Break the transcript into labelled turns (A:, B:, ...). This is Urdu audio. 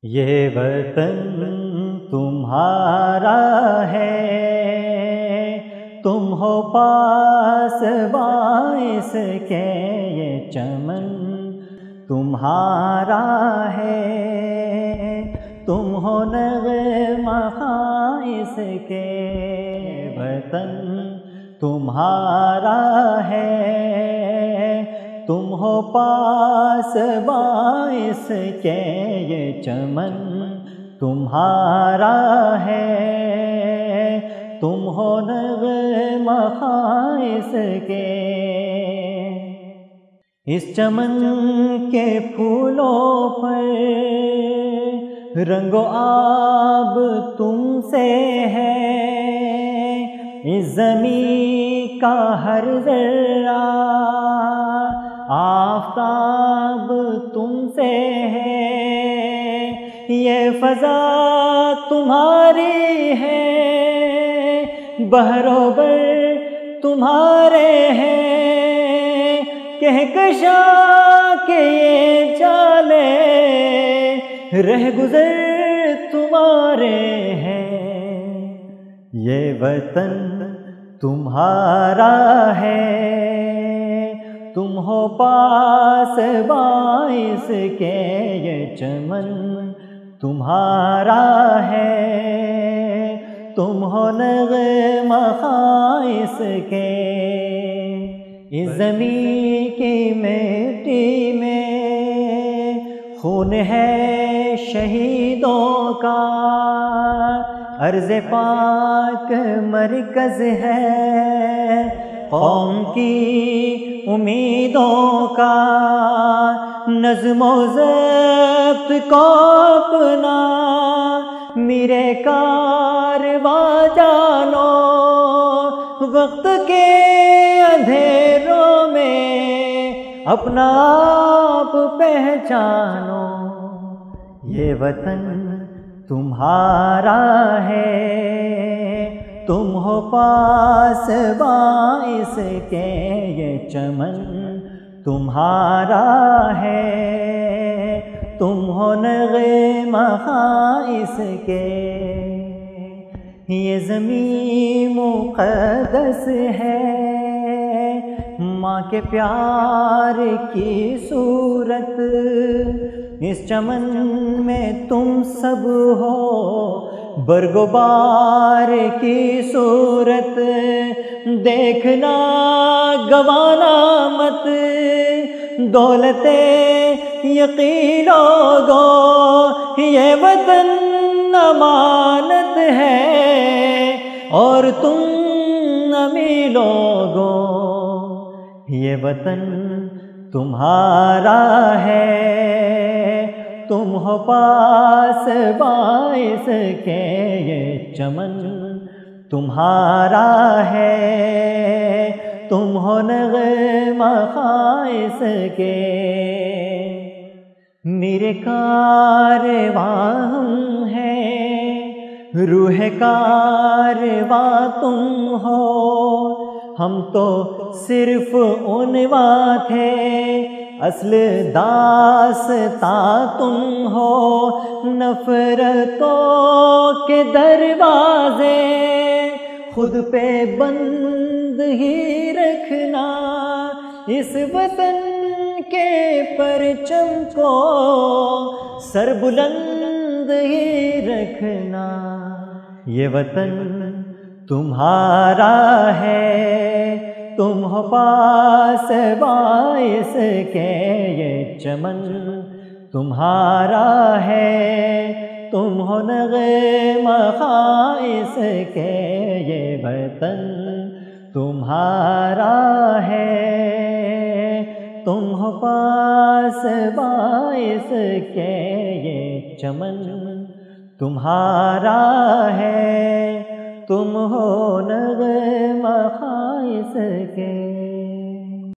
A: یہ وطن تمہارا ہے، تم ہو پاس باعث کے، یہ چمن تمہارا ہے، تم ہو نغمہ خائص کے، وطن تمہارا ہے، تم ہو پاس باعث کے، یہ چمن تمہارا ہے، تم ہو نغمہ خائص کے۔ اس چمن کے پھولوں پر رنگ و آب تم سے ہے، اس زمین کا ہر ذرہ آفتاب تم سے ہے، یہ فضا تمہاری ہے، بحر و بر تمہارے ہیں، کہکشاں کے یہ جالے رہ گزر تمہارے ہیں، یہ وطن تمہارا ہے، تم ہو پاس باعث کے، یہ چمن تمہارا ہے، تم ہو نغمہ خائص کے۔ اس زمین کی مٹی میں خون ہے شہیدوں کا، عرض پاک مرکز ہے قوم کی امیدوں کا، نظم و ضبط کو اپنا میرے کارواں جانو، وقت کے اندھیروں میں اپنا آپ پہچانو، یہ وطن تمہارا ہے، تم ہو پاس باعث کے، یہ چمن تمہارا ہے، تم ہو نغمہ خائص کے۔ یہ زمین مقدس ہے، ماں کے پیار کی صورت، اس چمن میں تم سب ہو برگ و بار کی صورت، دیکھنا گوانا مت دولت یقین لوگو، یہ وطن امانت ہے اور تم امی لوگو، یہ وطن تمہارا ہے، تم ہو پاس باعث کے، یہ چمن تمہارا ہے، تم ہو نغمہ خائص کے۔ میرے کارواں ہم ہیں، روح کارواں تم ہو، ہم تو صرف عنواں تھے، اصل داستاں تم ہو، نفرتوں کے دروازے خود پہ بند ہی رکھنا، اس وطن کے پرچم کو سر بلند ہی رکھنا، یہ وطن تمہارا ہے، تم ہو پاس باعث کے، یہ چمن تمہارا ہے، تم ہو نغمہ خائص کے، یہ وطن تمہارا ہے، تم ہو پاس باعث کے، یہ چمن تمہارا ہے، تم ہو نغمہ خائص کے۔